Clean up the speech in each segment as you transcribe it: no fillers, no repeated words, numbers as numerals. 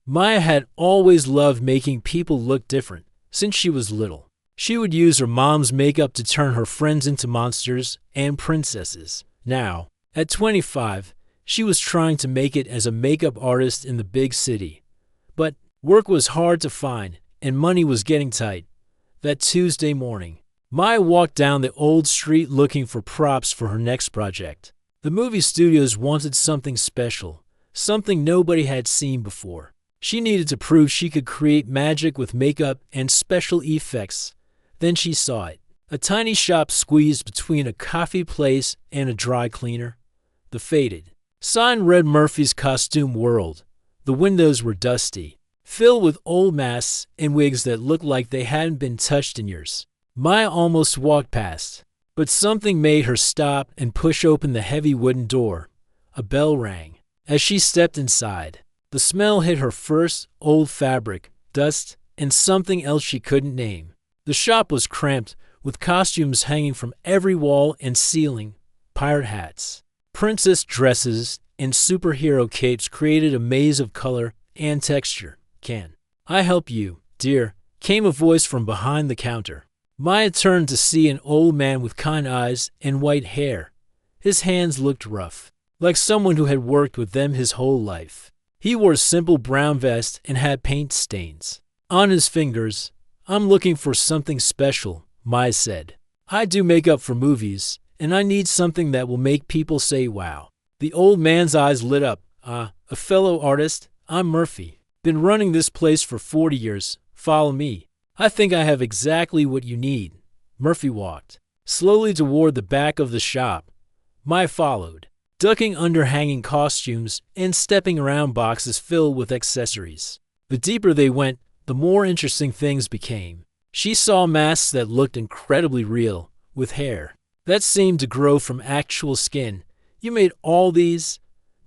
Maya had always loved making people look different since she was little. She would use her mom's makeup to turn her friends into monsters and princesses. Now, at 25, she was trying to make it as a makeup artist in the big city. But work was hard to find, and money was getting tight. That Tuesday morning, Maya walked down the old street looking for props for her next project. The movie studios wanted something special, something nobody had seen before. She needed to prove she could create magic with makeup and special effects. Then she saw it. A tiny shop squeezed between a coffee place and a dry cleaner. The faded sign read Murphy's Costume World. The windows were dusty, filled with old masks and wigs that looked like they hadn't been touched in years. Maya almost walked past, but something made her stop and push open the heavy wooden door. A bell rang. As she stepped inside, the smell hit her first: old fabric, dust, and something else she couldn't name. The shop was cramped, with costumes hanging from every wall and ceiling. Pirate hats, princess dresses, and superhero capes created a maze of color and texture. "Can I help you, dear?" came a voice from behind the counter. Maya turned to see an old man with kind eyes and white hair. His hands looked rough, like someone who had worked with them his whole life. He wore a simple brown vest and had paint stains on his fingers. "I'm looking for something special," Maya said. "I do makeup for movies, and I need something that will make people say wow." The old man's eyes lit up. A fellow artist? I'm Murphy. Been running this place for 40 years. Follow me. I think I have exactly what you need." Murphy walked slowly toward the back of the shop. Maya followed, ducking under hanging costumes and stepping around boxes filled with accessories. The deeper they went, the more interesting things became. She saw masks that looked incredibly real, with hair that seemed to grow from actual skin. "You made all these?"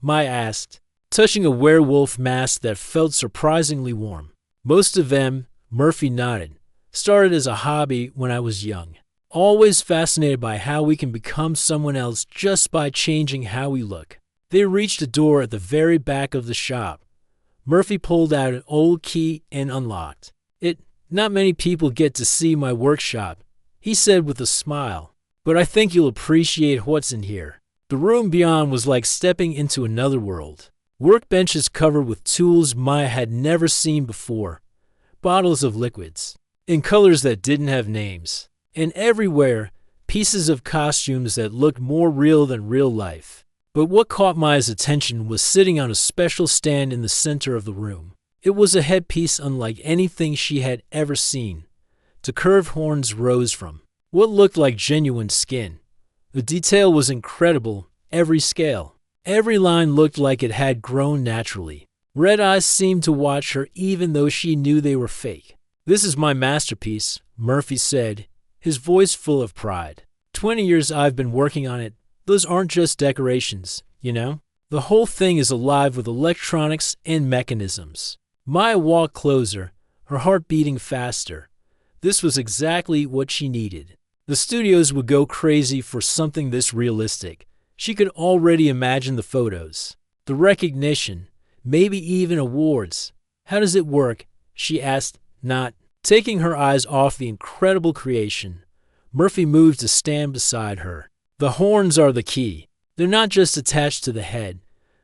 Maya asked, touching a werewolf mask that felt surprisingly warm. "Most of them," Murphy nodded, "started as a hobby when I was young. Always fascinated by how we can become someone else just by changing how we look." They reached a door at the very back of the shop. Murphy pulled out an old key and unlocked it. "Not many people get to see my workshop," he said with a smile, "but I think you'll appreciate what's in here." The room beyond was like stepping into another world. Workbenches covered with tools Maya had never seen before. Bottles of liquids, in colors that didn't have names. And everywhere, pieces of costumes that looked more real than real life. But what caught Maya's attention was sitting on a special stand in the center of the room. It was a headpiece unlike anything she had ever seen. The curved horns rose from what looked like genuine skin. The detail was incredible, every scale. Every line looked like it had grown naturally. Red eyes seemed to watch her even though she knew they were fake. "This is my masterpiece," Murphy said, his voice full of pride. 20 years I've been working on it. Those aren't just decorations, you know? The whole thing is alive with electronics and mechanisms." Maya walked closer, her heart beating faster. This was exactly what she needed. The studios would go crazy for something this realistic. She could already imagine the photos, the recognition, maybe even awards. "How does it work?" she asked, not taking her eyes off the incredible creation. Murphy moved to stand beside her. "The horns are the key. They're not just attached to the head.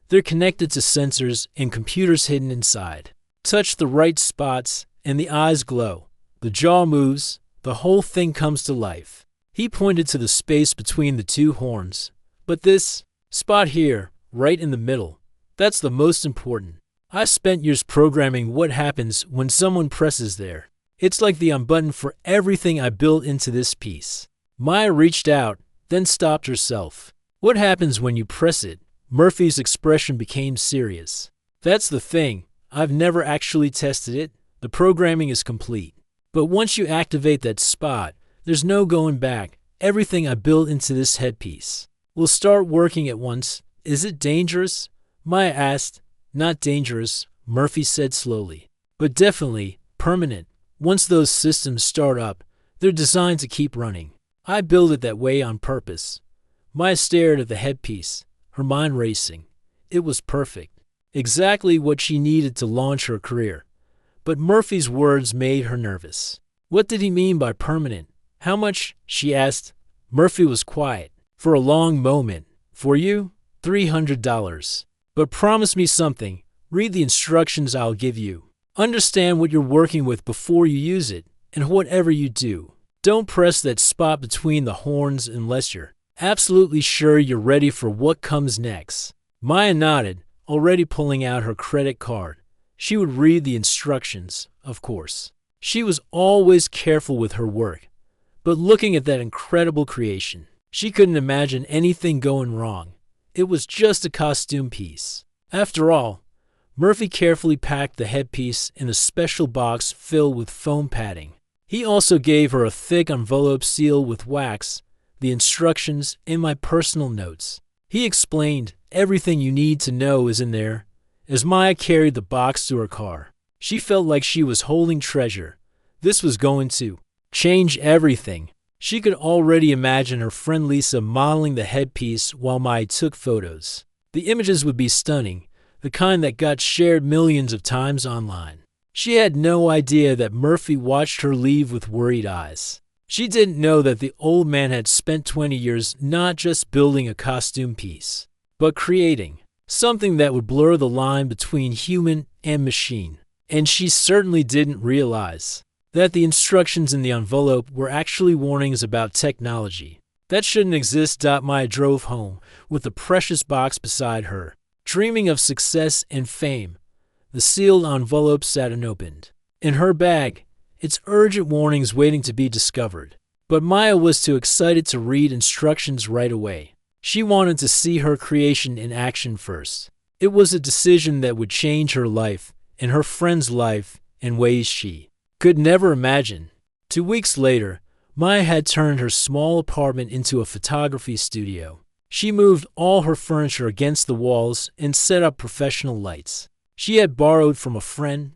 They're connected to sensors and computers hidden inside. Touch the right spots and the eyes glow. The jaw moves. The whole thing comes to life." He pointed to the space between the two horns. "But this spot here, right in the middle, that's the most important. I spent years programming what happens when someone presses there. It's like the unbutton for everything I built into this piece." Maya reached out, then stopped herself. "What happens when you press it?" Murphy's expression became serious. "That's the thing. I've never actually tested it. The programming is complete. But once you activate that spot, there's no going back. Everything I built into this headpiece will start working at once." "Is it dangerous?" Maya asked. "Not dangerous," Murphy said slowly, "but definitely permanent. Once those systems start up, they're designed to keep running. I built it that way on purpose." Maya stared at the headpiece, her mind racing. It was perfect. exactly what she needed to launch her career. But Murphy's words made her nervous. What did he mean by permanent? How much? She asked. Murphy was quiet for a long moment. For you, $300. But promise me something. Read the instructions I'll give you. Understand what you're working with before you use it, and whatever you do, don't press that spot between the horns unless you're absolutely sure you're ready for what comes next. Maya nodded, already pulling out her credit card. She would read the instructions, of course. She was always careful with her work, but looking at that incredible creation, she couldn't imagine anything going wrong. It was just a costume piece. After all, Murphy carefully packed the headpiece in a special box filled with foam padding. He also gave her a thick envelope sealed with wax, the instructions, and my personal notes. He explained, everything you need to know is in there. As Maya carried the box to her car, she felt like she was holding treasure. This was going to change everything. She could already imagine her friend Lisa modeling the headpiece while Maya took photos. The images would be stunning, the kind that got shared millions of times online. She had no idea that Murphy watched her leave with worried eyes. She didn't know that the old man had spent 20 years not just building a costume piece, but creating something that would blur the line between human and machine. And she certainly didn't realize that the instructions in the envelope were actually warnings about technology that shouldn't exist. Maya drove home with the precious box beside her, dreaming of success and fame. The sealed envelope sat unopened in her bag, its urgent warnings waiting to be discovered. But Maya was too excited to read instructions right away. She wanted to see her creation in action first. It was a decision that would change her life and her friend's life in ways she could never imagine. 2 weeks later, Maya had turned her small apartment into a photography studio. She moved all her furniture against the walls and set up professional lights she had borrowed from a friend.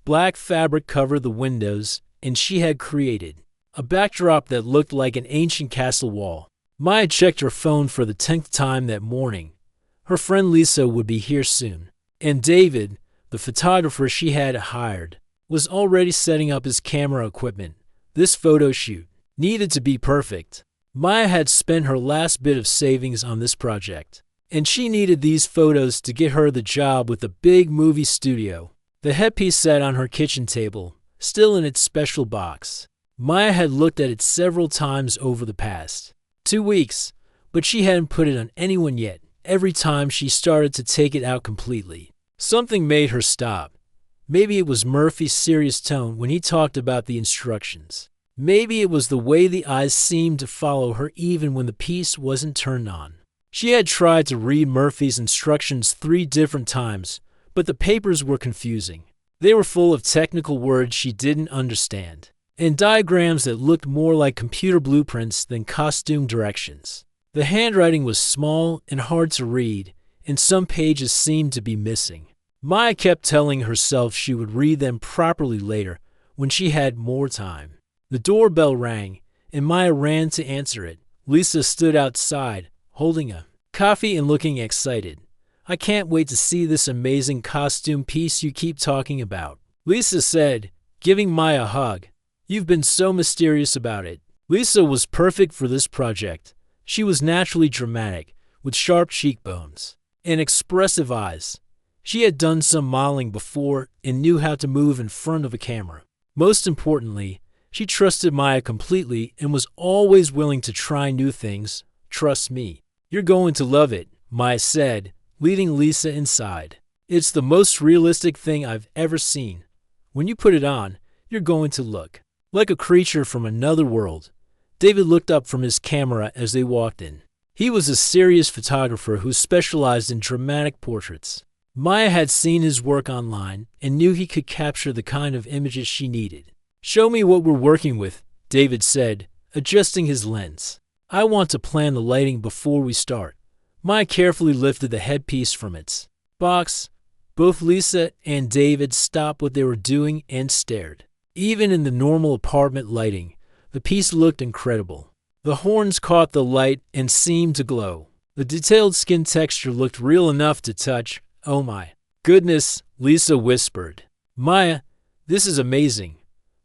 Black fabric covered the windows, and she had created a backdrop that looked like an ancient castle wall. Maya checked her phone for the 10th time that morning. Her friend Lisa would be here soon, and David, the photographer she had hired, was already setting up his camera equipment. This photo shoot needed to be perfect. Maya had spent her last bit of savings on this project, and she needed these photos to get her the job with the big movie studio. The headpiece sat on her kitchen table, still in its special box. Maya had looked at it several times over the past 2 weeks, but she hadn't put it on anyone yet. Every time she started to take it out completely, something made her stop. Maybe it was Murphy's serious tone when he talked about the instructions. Maybe it was the way the eyes seemed to follow her even when the piece wasn't turned on. She had tried to read Murphy's instructions 3 different times, but the papers were confusing. They were full of technical words she didn't understand, and diagrams that looked more like computer blueprints than costume directions. The handwriting was small and hard to read, and some pages seemed to be missing. Maya kept telling herself she would read them properly later when she had more time. The doorbell rang, and Maya ran to answer it. Lisa stood outside, holding a coffee and looking excited. I can't wait to see this amazing costume piece you keep talking about, Lisa said, giving Maya a hug. You've been so mysterious about it. Lisa was perfect for this project. She was naturally dramatic, with sharp cheekbones and expressive eyes. She had done some modeling before and knew how to move in front of a camera. Most importantly, she trusted Maya completely and was always willing to try new things. Trust me. You're going to love it, Maya said, leading Lisa inside. It's the most realistic thing I've ever seen. When you put it on, you're going to look like a creature from another world. David looked up from his camera as they walked in. He was a serious photographer who specialized in dramatic portraits. Maya had seen his work online and knew he could capture the kind of images she needed. Show me what we're working with, David said, adjusting his lens. I want to plan the lighting before we start. Maya carefully lifted the headpiece from its box. Both Lisa and David stopped what they were doing and stared. Even in the normal apartment lighting, the piece looked incredible. The horns caught the light and seemed to glow. The detailed skin texture looked real enough to touch. Oh my Goodness, Lisa whispered. Maya, this is amazing.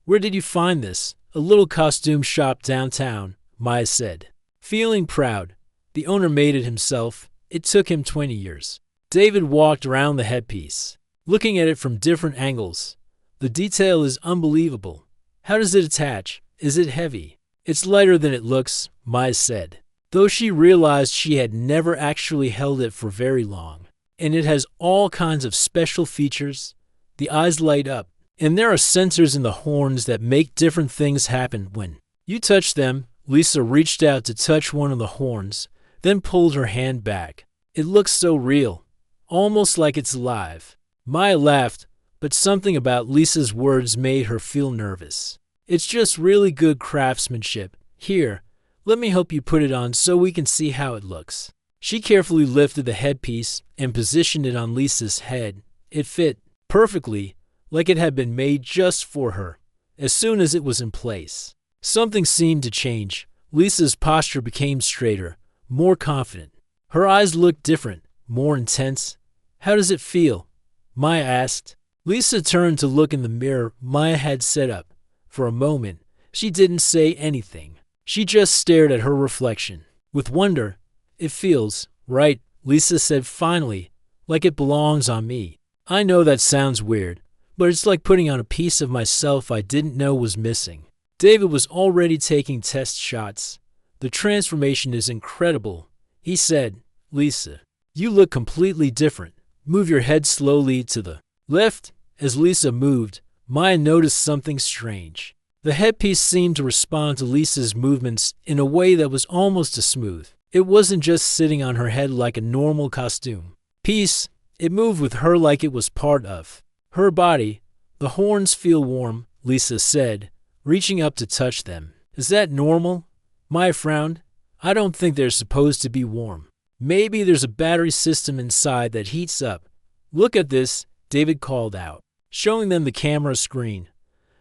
Where did you find this? A little costume shop downtown, Maya said. Feeling proud. The owner made it himself. It took him 20 years. David walked around the headpiece, looking at it from different angles. The detail is unbelievable. How does it attach? Is it heavy? It's lighter than it looks, Maya said, though she realized she had never actually held it for very long. And it has all kinds of special features. The eyes light up, and there are sensors in the horns that make different things happen when you touch them. Lisa reached out to touch one of the horns, then pulled her hand back. It looks so real, almost like it's alive. Maya laughed, but something about Lisa's words made her feel nervous. It's just really good craftsmanship. Here, let me help you put it on so we can see how it looks. She carefully lifted the headpiece and positioned it on Lisa's head. It fit perfectly, like it had been made just for her. As soon as it was in place, something seemed to change. Lisa's posture became straighter, more confident. Her eyes looked different, more intense. How does it feel? Maya asked. Lisa turned to look in the mirror Maya had set up. For a moment, she didn't say anything. She just stared at her reflection. With wonder, it feels right, Lisa said finally, like it belongs on me. I know that sounds weird, but it's like putting on a piece of myself I didn't know was missing. David was already taking test shots. The transformation is incredible, he said. Lisa, you look completely different. Move your head slowly to the left. As Lisa moved, Maya noticed something strange. The headpiece seemed to respond to Lisa's movements in a way that was almost as smooth. It wasn't just sitting on her head like a normal costume piece. It moved with her like it was part of her body. The horns feel warm, Lisa said, reaching up to touch them. Is that normal? Maya frowned. I don't think they're supposed to be warm. Maybe there's a battery system inside that heats up. Look at this, David called out, showing them the camera screen.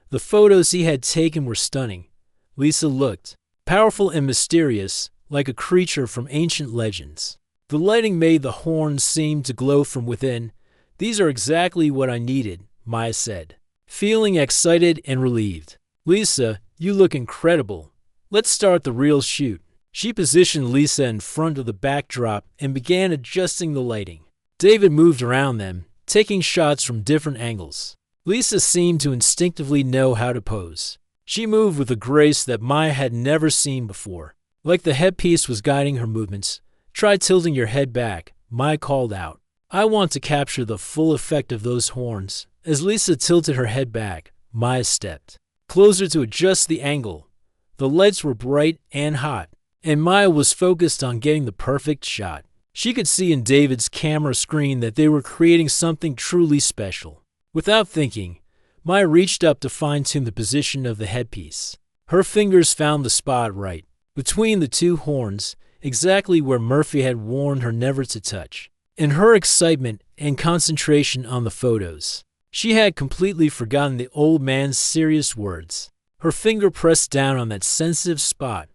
The photos he had taken were stunning. Lisa looked powerful and mysterious, like a creature from ancient legends. The lighting made the horns seem to glow from within. These are exactly what I needed, Maya said, feeling excited and relieved. Lisa, you look incredible. Let's start the real shoot. She positioned Lisa in front of the backdrop and began adjusting the lighting. David moved around them, taking shots from different angles. Lisa seemed to instinctively know how to pose. She moved with a grace that Maya had never seen before, like the headpiece was guiding her movements. Try tilting your head back, Maya called out. I want to capture the full effect of those horns. As Lisa tilted her head back, Maya stepped closer to adjust the angle. The lights were bright and hot, and Maya was focused on getting the perfect shot. She could see in David's camera screen that they were creating something truly special. Without thinking, Maya reached up to fine-tune the position of the headpiece. Her fingers found the spot right, between the two horns, exactly where Murphy had warned her never to touch. In her excitement and concentration on the photos, she had completely forgotten the old man's serious words. Her finger pressed down on that sensitive spot.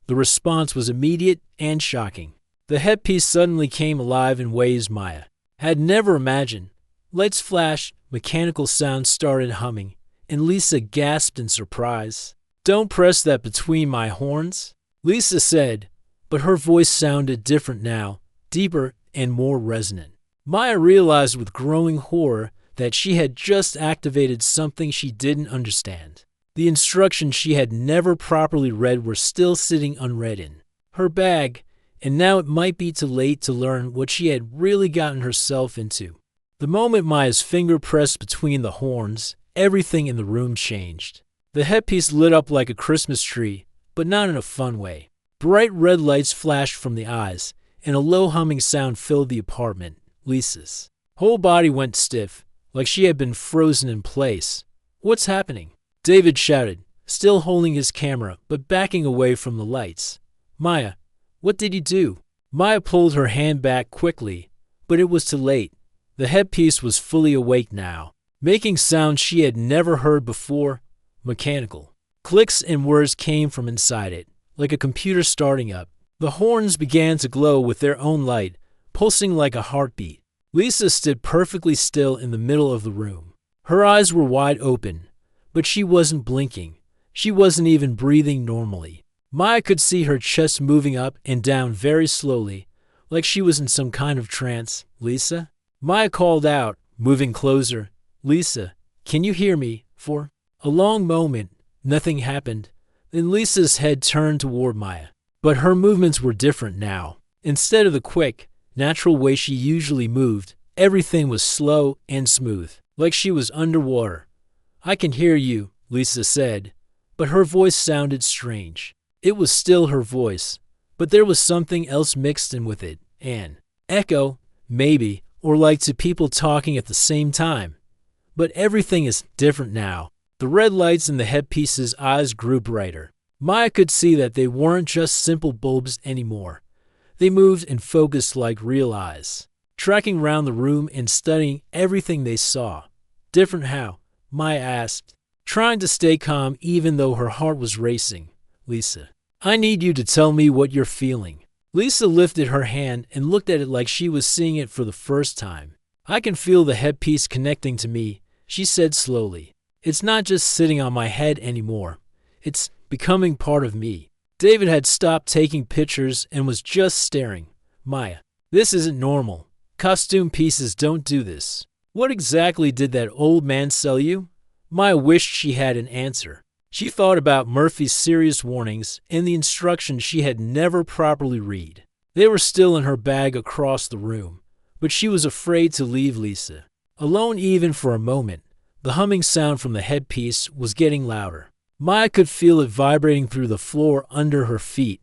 The response was immediate and shocking. The headpiece suddenly came alive in ways Maya had never imagined. Lights flashed, mechanical sounds started humming, and Lisa gasped in surprise. Don't press that between my horns, Lisa said, but her voice sounded different now, deeper and more resonant. Maya realized with growing horror that she had just activated something she didn't understand. The instructions she had never properly read were still sitting unread in her bag, and now it might be too late to learn what she had really gotten herself into. The moment Maya's finger pressed between the horns, everything in the room changed. The headpiece lit up like a Christmas tree, but not in a fun way. Bright red lights flashed from the eyes, and a low humming sound filled the apartment. Lisa's whole body went stiff, like she had been frozen in place. What's happening? David shouted, still holding his camera, but backing away from the lights. Maya, what did you do? Maya pulled her hand back quickly, but it was too late. The headpiece was fully awake now, making sounds she had never heard before, mechanical. Clicks and whirs came from inside it, like a computer starting up. The horns began to glow with their own light, pulsing like a heartbeat. Lisa stood perfectly still in the middle of the room. Her eyes were wide open, but she wasn't blinking. She wasn't even breathing normally. Maya could see her chest moving up and down very slowly, like she was in some kind of trance. "Lisa?" Maya called out, moving closer. "Lisa, can you hear me?" For a long moment, nothing happened. Then Lisa's head turned toward Maya. But her movements were different now. Instead of the quick, natural way she usually moved, everything was slow and smooth, like she was underwater. "I can hear you," Lisa said, but her voice sounded strange. It was still her voice, but there was something else mixed in with it. An echo, maybe, or like two people talking at the same time. But everything is different now. The red lights in the headpiece's eyes grew brighter. Maya could see that they weren't just simple bulbs anymore. They moved and focused like real eyes, tracking around the room and studying everything they saw. "Different how?" Maya asked, trying to stay calm even though her heart was racing. "Lisa, I need you to tell me what you're feeling." Lisa lifted her hand and looked at it like she was seeing it for the first time. "I can feel the headpiece connecting to me," she said slowly. "It's not just sitting on my head anymore. It's becoming part of me." David had stopped taking pictures and was just staring. "Maya, this isn't normal. Costume pieces don't do this. What exactly did that old man sell you?" Maya wished she had an answer. She thought about Murphy's serious warnings and the instructions she had never properly read. They were still in her bag across the room, but she was afraid to leave Lisa alone even for a moment. The humming sound from the headpiece was getting louder. Maya could feel it vibrating through the floor under her feet.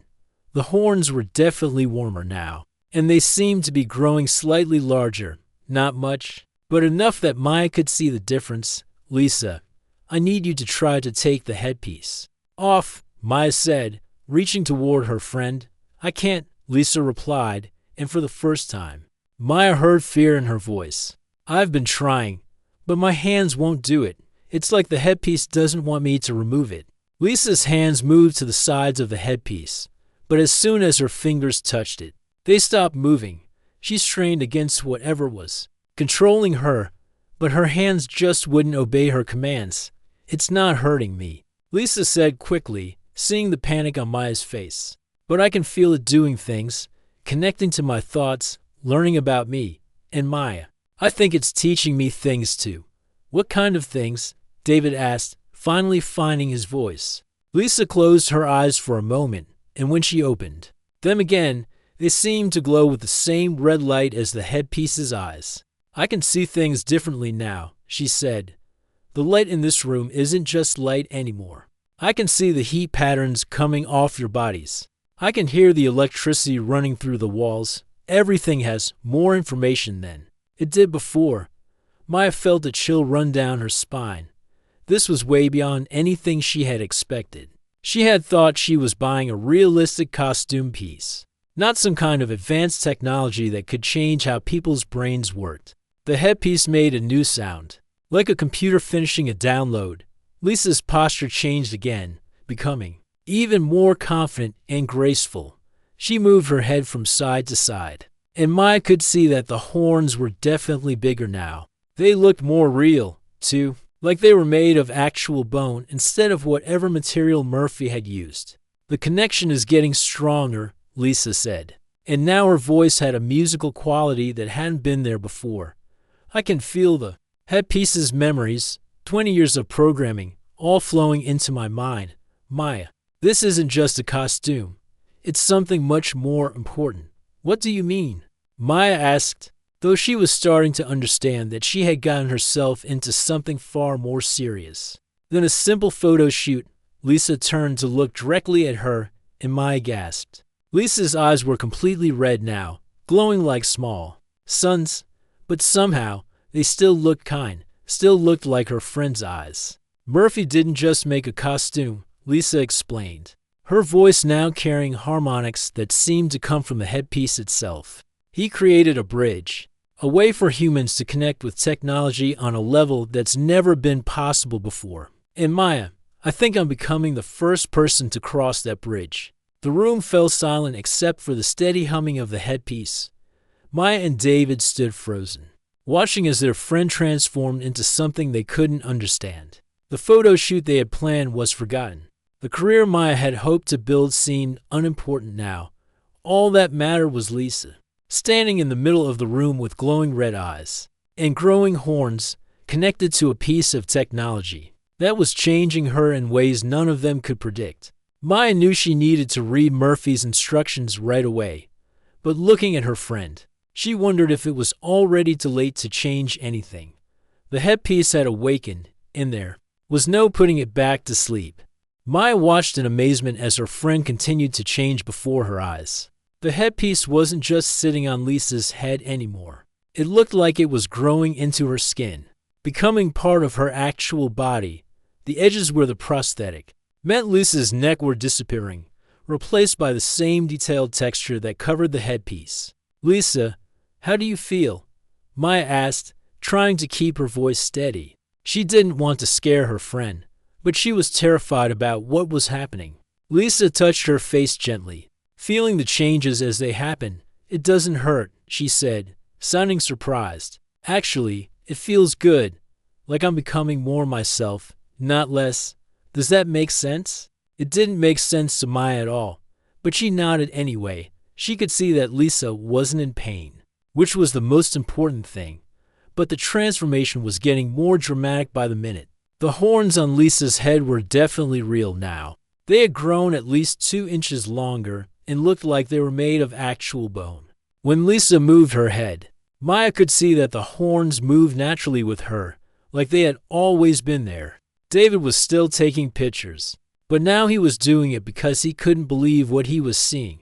The horns were definitely warmer now, and they seemed to be growing slightly larger. Not much, but enough that Maya could see the difference. "Lisa, I need you to try to take the headpiece off," Maya said, reaching toward her friend. "I can't," Lisa replied, and for the first time, Maya heard fear in her voice. "I've been trying, but my hands won't do it. It's like the headpiece doesn't want me to remove it." Lisa's hands moved to the sides of the headpiece, but as soon as her fingers touched it, they stopped moving. She strained against whatever was controlling her, but her hands just wouldn't obey her commands. "It's not hurting me," Lisa said quickly, seeing the panic on Maya's face. "But I can feel it doing things, connecting to my thoughts, learning about me and Maya. I think it's teaching me things too." "What kind of things?" David asked, finally finding his voice. Lisa closed her eyes for a moment, and when she opened them again, they seemed to glow with the same red light as the headpiece's eyes. "I can see things differently now," she said. "The light in this room isn't just light anymore. I can see the heat patterns coming off your bodies. I can hear the electricity running through the walls. Everything has more information than it did before." Maya felt a chill run down her spine. This was way beyond anything she had expected. She had thought she was buying a realistic costume piece, not some kind of advanced technology that could change how people's brains worked. The headpiece made a new sound, like a computer finishing a download. Lisa's posture changed again, becoming even more confident and graceful. She moved her head from side to side, and Maya could see that the horns were definitely bigger now. They looked more real, too, like they were made of actual bone instead of whatever material Murphy had used. "The connection is getting stronger," Lisa said, and now her voice had a musical quality that hadn't been there before. "I can feel the headpiece's memories, 20 years of programming, all flowing into my mind. Maya, this isn't just a costume. It's something much more important." "What do you mean?" Maya asked, though she was starting to understand that she had gotten herself into something far more serious than a simple photo shoot. Lisa turned to look directly at her, and Maya gasped. Lisa's eyes were completely red now, glowing like small suns, but somehow they still looked kind, still looked like her friend's eyes. "Murphy didn't just make a costume," Lisa explained, her voice now carrying harmonics that seemed to come from the headpiece itself. "He created a bridge, a way for humans to connect with technology on a level that's never been possible before. And Maya, I think I'm becoming the first person to cross that bridge." The room fell silent except for the steady humming of the headpiece. Maya and David stood frozen, watching as their friend transformed into something they couldn't understand. The photo shoot they had planned was forgotten. The career Maya had hoped to build seemed unimportant now. All that mattered was Lisa, standing in the middle of the room with glowing red eyes and growing horns connected to a piece of technology that was changing her in ways none of them could predict. Maya knew she needed to read Murphy's instructions right away, but looking at her friend, she wondered if it was already too late to change anything. The headpiece had awakened, and there was no putting it back to sleep. Maya watched in amazement as her friend continued to change before her eyes. The headpiece wasn't just sitting on Lisa's head anymore. It looked like it was growing into her skin, becoming part of her actual body. The edges where the prosthetic meant Lisa's neck were disappearing, replaced by the same detailed texture that covered the headpiece. "Lisa, how do you feel?" Maya asked, trying to keep her voice steady. She didn't want to scare her friend, but she was terrified about what was happening. Lisa touched her face gently, feeling the changes as they happened. "It doesn't hurt," she said, sounding surprised. "Actually, it feels good, like I'm becoming more myself, not less. Does that make sense?" It didn't make sense to Maya at all, but she nodded anyway. She could see that Lisa wasn't in pain, which was the most important thing. But the transformation was getting more dramatic by the minute. The horns on Lisa's head were definitely real now. They had grown at least 2 inches longer and looked like they were made of actual bone. When Lisa moved her head, Maya could see that the horns moved naturally with her, like they had always been there. David was still taking pictures, but now he was doing it because he couldn't believe what he was seeing.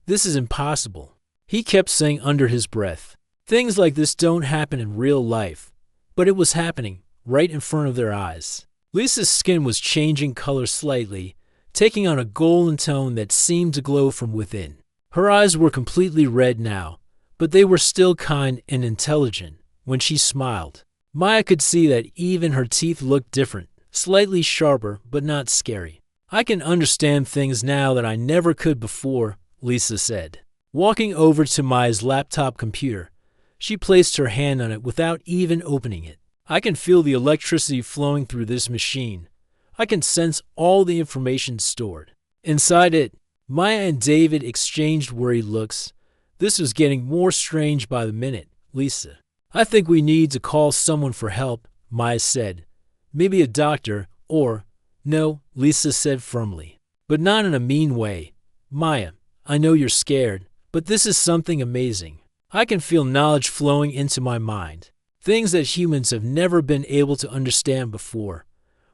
"This is impossible," he kept saying under his breath. "Things like this don't happen in real life." But it was happening, right in front of their eyes. Lisa's skin was changing color slightly, taking on a golden tone that seemed to glow from within. Her eyes were completely red now, but they were still kind and intelligent. When she smiled, Maya could see that even her teeth looked different, slightly sharper, but not scary. "I can understand things now that I never could before," Lisa said. Walking over to Maya's laptop computer, she placed her hand on it without even opening it. "I can feel the electricity flowing through this machine. I can sense all the information stored inside it." Maya and David exchanged worried looks. This was getting more strange by the minute. "Lisa, I think we need to call someone for help," Maya said. "Maybe a doctor, or—" "No," Lisa said firmly, but not in a mean way. "Maya, I know you're scared, but this is something amazing. I can feel knowledge flowing into my mind, things that humans have never been able to understand before.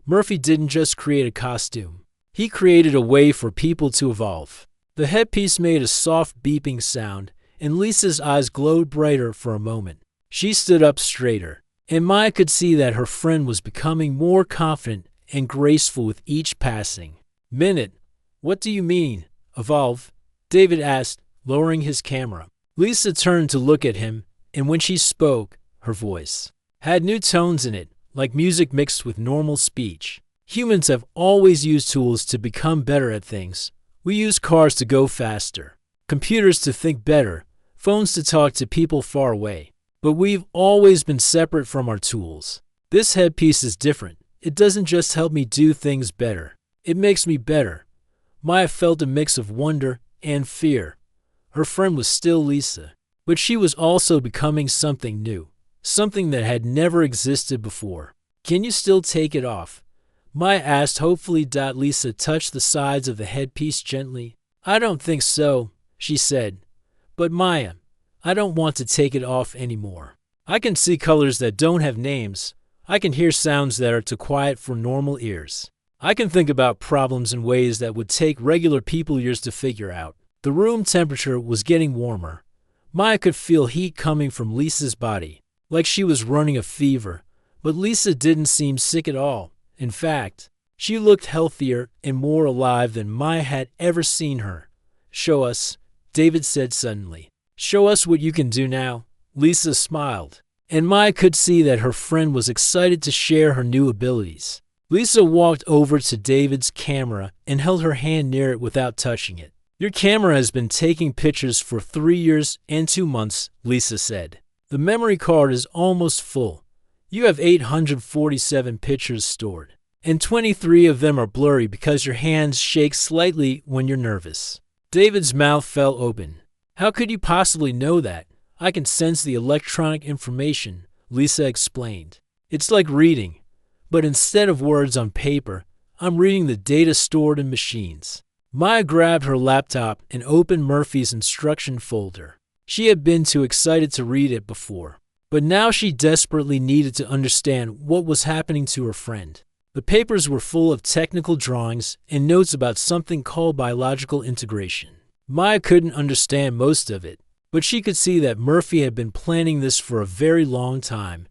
Murphy didn't just create a costume. He created a way for people to evolve." The headpiece made a soft beeping sound, and Lisa's eyes glowed brighter for a moment. She stood up straighter, and Maya could see that her friend was becoming more confident and graceful with each passing minute. "What do you mean, evolve?" David asked, lowering his camera. Lisa turned to look at him, and when she spoke, her voice had new tones in it, like music mixed with normal speech. "Humans have always used tools to become better at things. We use cars to go faster, computers to think better, phones to talk to people far away. But we've always been separate from our tools. This headpiece is different. It doesn't just help me do things better. It makes me better." Maya felt a mix of wonder and fear. Her friend was still Lisa, but she was also becoming something new, something that had never existed before. "Can you still take it off?" Maya asked hopefully. Lisa touched the sides of the headpiece gently. "I don't think so," she said. "But Maya, I don't want to take it off anymore. I can see colors that don't have names. I can hear sounds that are too quiet for normal ears. I can think about problems in ways that would take regular people years to figure out." The room temperature was getting warmer. Maya could feel heat coming from Lisa's body, like she was running a fever. But Lisa didn't seem sick at all. In fact, she looked healthier and more alive than Maya had ever seen her. "Show us," David said suddenly. "Show us what you can do now." Lisa smiled, and Maya could see that her friend was excited to share her new abilities. Lisa walked over to David's camera and held her hand near it without touching it. Your camera has been taking pictures for 3 years and 2 months, Lisa said. The memory card is almost full. You have 847 pictures stored, and 23 of them are blurry because your hands shake slightly when you're nervous. David's mouth fell open. How could you possibly know that? I can sense the electronic information, Lisa explained. It's like reading, but instead of words on paper, I'm reading the data stored in machines. Maya grabbed her laptop and opened Murphy's instruction folder. She had been too excited to read it before, but now she desperately needed to understand what was happening to her friend. The papers were full of technical drawings and notes about something called biological integration. Maya couldn't understand most of it, but she could see that Murphy had been planning this for a very long time.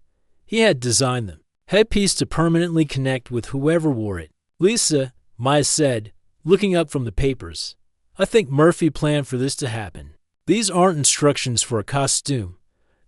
He had designed them, headpiece to permanently connect with whoever wore it. Lisa, Maya said, looking up from the papers, I think Murphy planned for this to happen. These aren't instructions for a costume.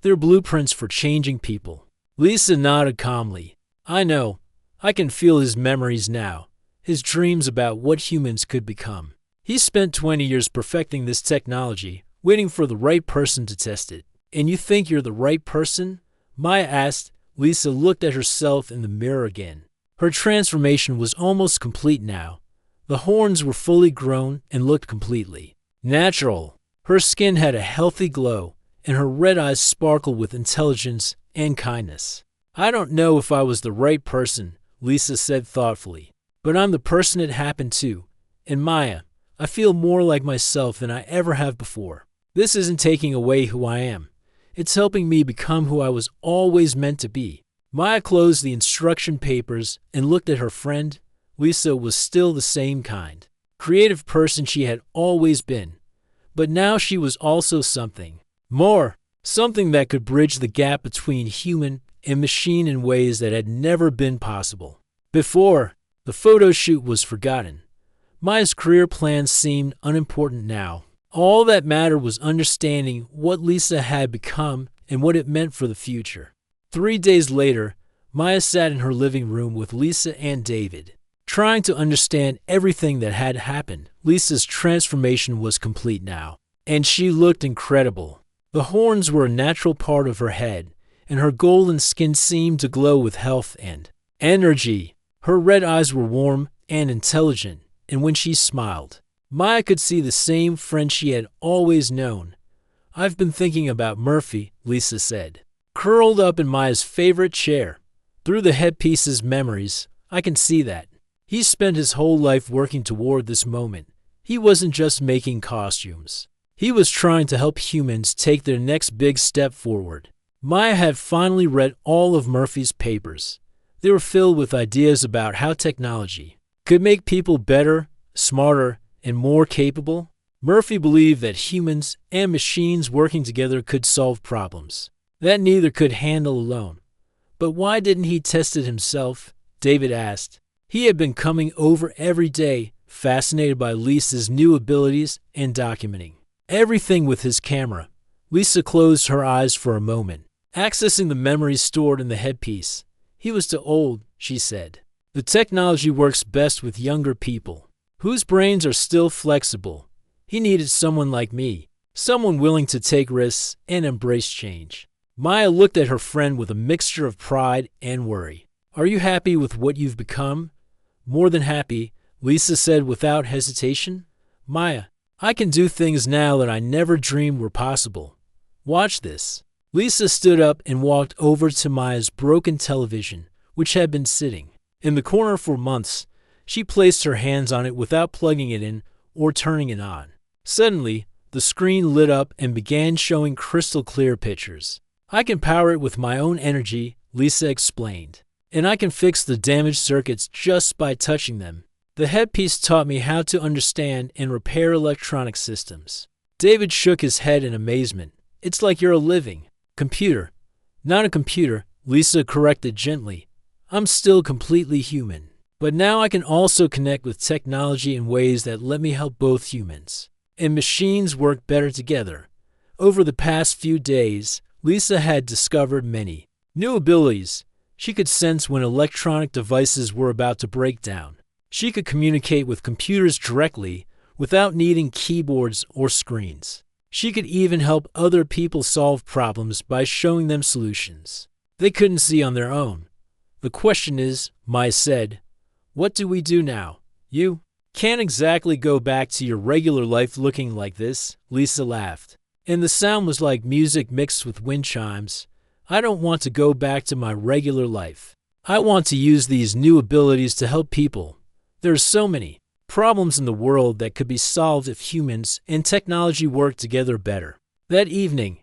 They're blueprints for changing people. Lisa nodded calmly. I know. I can feel his memories now, his dreams about what humans could become. He spent 20 years perfecting this technology, waiting for the right person to test it. And you think you're the right person? Maya asked. Lisa looked at herself in the mirror again. Her transformation was almost complete now. The horns were fully grown and looked completely natural. Her skin had a healthy glow, and her red eyes sparkled with intelligence and kindness. I don't know if I was the right person, Lisa said thoughtfully, but I'm the person it happened to. And Maya, I feel more like myself than I ever have before. This isn't taking away who I am. It's helping me become who I was always meant to be. Maya closed the instruction papers and looked at her friend. Lisa was still the same kind, creative person she had always been. But now she was also something more, something that could bridge the gap between human and machine in ways that had never been possible. Before, the photo shoot was forgotten. Maya's career plans seemed unimportant now. All that mattered was understanding what Lisa had become and what it meant for the future. 3 days later, Maya sat in her living room with Lisa and David, trying to understand everything that had happened. Lisa's transformation was complete now, and she looked incredible. The horns were a natural part of her head, and her golden skin seemed to glow with health and energy. Her red eyes were warm and intelligent, and when she smiled, Maya could see the same friend she had always known. I've been thinking about Murphy, Lisa said, curled up in Maya's favorite chair. Through the headpiece's memories, I can see that. He spent his whole life working toward this moment. He wasn't just making costumes. He was trying to help humans take their next big step forward. Maya had finally read all of Murphy's papers. They were filled with ideas about how technology could make people better, smarter, and more capable. Murphy believed that humans and machines working together could solve problems that neither could handle alone. But why didn't he test it himself? David asked. He had been coming over every day, fascinated by Lisa's new abilities and documenting everything with his camera. Lisa closed her eyes for a moment, accessing the memories stored in the headpiece. He was too old, she said. The technology works best with younger people, whose brains are still flexible. He needed someone like me, someone willing to take risks and embrace change. Maya looked at her friend with a mixture of pride and worry. Are you happy with what you've become? More than happy, Lisa said without hesitation. Maya, I can do things now that I never dreamed were possible. Watch this. Lisa stood up and walked over to Maya's broken television, which had been sitting in the corner for months. She placed her hands on it without plugging it in or turning it on. Suddenly, the screen lit up and began showing crystal clear pictures. I can power it with my own energy, Lisa explained, and I can fix the damaged circuits just by touching them. The headpiece taught me how to understand and repair electronic systems. David shook his head in amazement. It's like you're a living computer. Not a computer, Lisa corrected gently. I'm still completely human. But now I can also connect with technology in ways that let me help both humans and machines work better together. Over the past few days, Lisa had discovered many new abilities. She could sense when electronic devices were about to break down. She could communicate with computers directly, without needing keyboards or screens. She could even help other people solve problems by showing them solutions they couldn't see on their own. The question is, Maya said, what do we do now? You can't exactly go back to your regular life looking like this, Lisa laughed. And the sound was like music mixed with wind chimes. I don't want to go back to my regular life. I want to use these new abilities to help people. There are so many problems in the world that could be solved if humans and technology worked together better. That evening,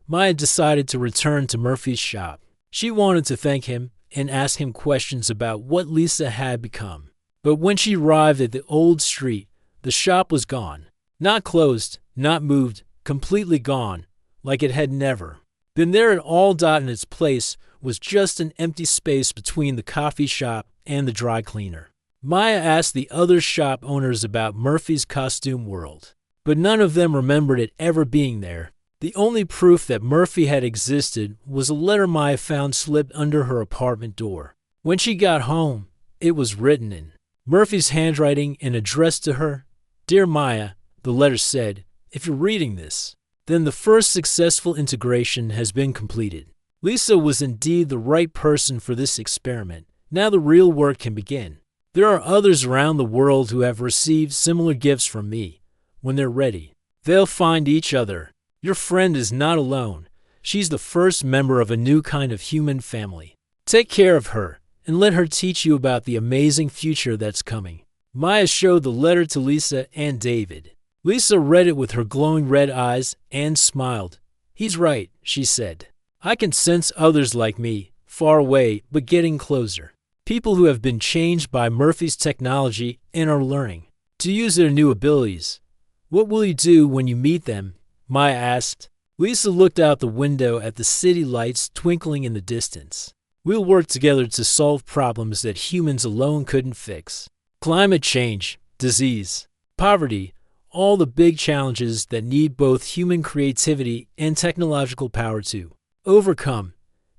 Maya decided to return to Murphy's shop. She wanted to thank him and ask him questions about what Lisa had become. But when she arrived at the old street, the shop was gone. Not closed, not moved, completely gone, like it had never been there at all. In its place was just an empty space between the coffee shop and the dry cleaner. Maya asked the other shop owners about Murphy's costume world, but none of them remembered it ever being there. The only proof that Murphy had existed was a letter Maya found slipped under her apartment door. When she got home, it was written in Murphy's handwriting and addressed to her. Dear Maya, the letter said, if you're reading this, then the first successful integration has been completed. Lisa was indeed the right person for this experiment. Now the real work can begin. There are others around the world who have received similar gifts from me. When they're ready, they'll find each other. Your friend is not alone. She's the first member of a new kind of human family. Take care of her and let her teach you about the amazing future that's coming. Maya showed the letter to Lisa and David. Lisa read it with her glowing red eyes and smiled. He's right, she said. I can sense others like me, far away but getting closer. People who have been changed by Murphy's technology and are learning to use their new abilities. What will you do when you meet them? Maya asked. Lisa looked out the window at the city lights twinkling in the distance. We'll work together to solve problems that humans alone couldn't fix. Climate change, disease, poverty, all the big challenges that need both human creativity and technological power to overcome.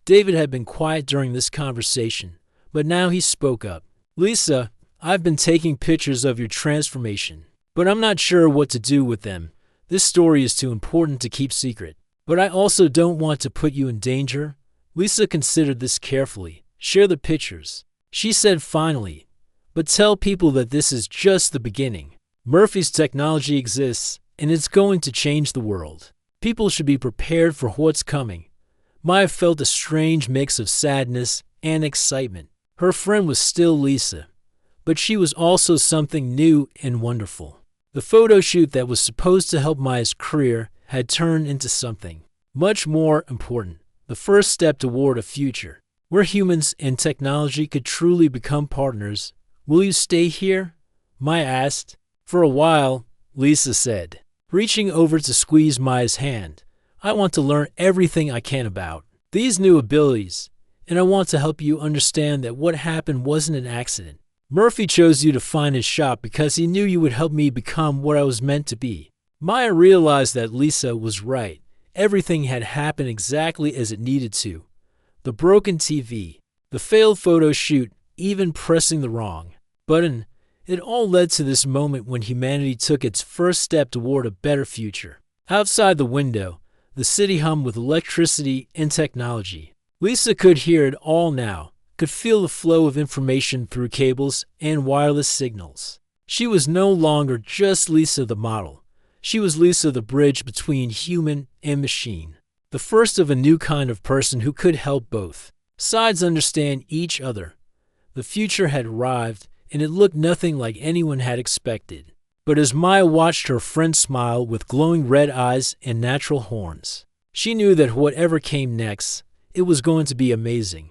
David had been quiet during this conversation, but now he spoke up. Lisa, I've been taking pictures of your transformation, but I'm not sure what to do with them. This story is too important to keep secret, but I also don't want to put you in danger. Lisa considered this carefully. Share the pictures, she said finally, but tell people that this is just the beginning. Murphy's technology exists, and it's going to change the world. People should be prepared for what's coming. Maya felt a strange mix of sadness and excitement. Her friend was still Lisa, but she was also something new and wonderful. The photo shoot that was supposed to help Maya's career had turned into something much more important. The first step toward a future where humans and technology could truly become partners. Will you stay here? Maya asked. For a while, Lisa said, reaching over to squeeze Maya's hand. I want to learn everything I can about these new abilities, and I want to help you understand that what happened wasn't an accident. Murphy chose you to find his shop because he knew you would help me become what I was meant to be. Maya realized that Lisa was right. Everything had happened exactly as it needed to. The broken TV, the failed photo shoot, even pressing the wrong button. It all led to this moment when humanity took its first step toward a better future. Outside the window, the city hummed with electricity and technology. Lisa could hear it all now, could feel the flow of information through cables and wireless signals. She was no longer just Lisa the model. She was Lisa the bridge between human and machine. The first of a new kind of person who could help both sides understand each other. The future had arrived, and it looked nothing like anyone had expected. But as Maya watched her friend smile with glowing red eyes and natural horns, she knew that whatever came next, it was going to be amazing.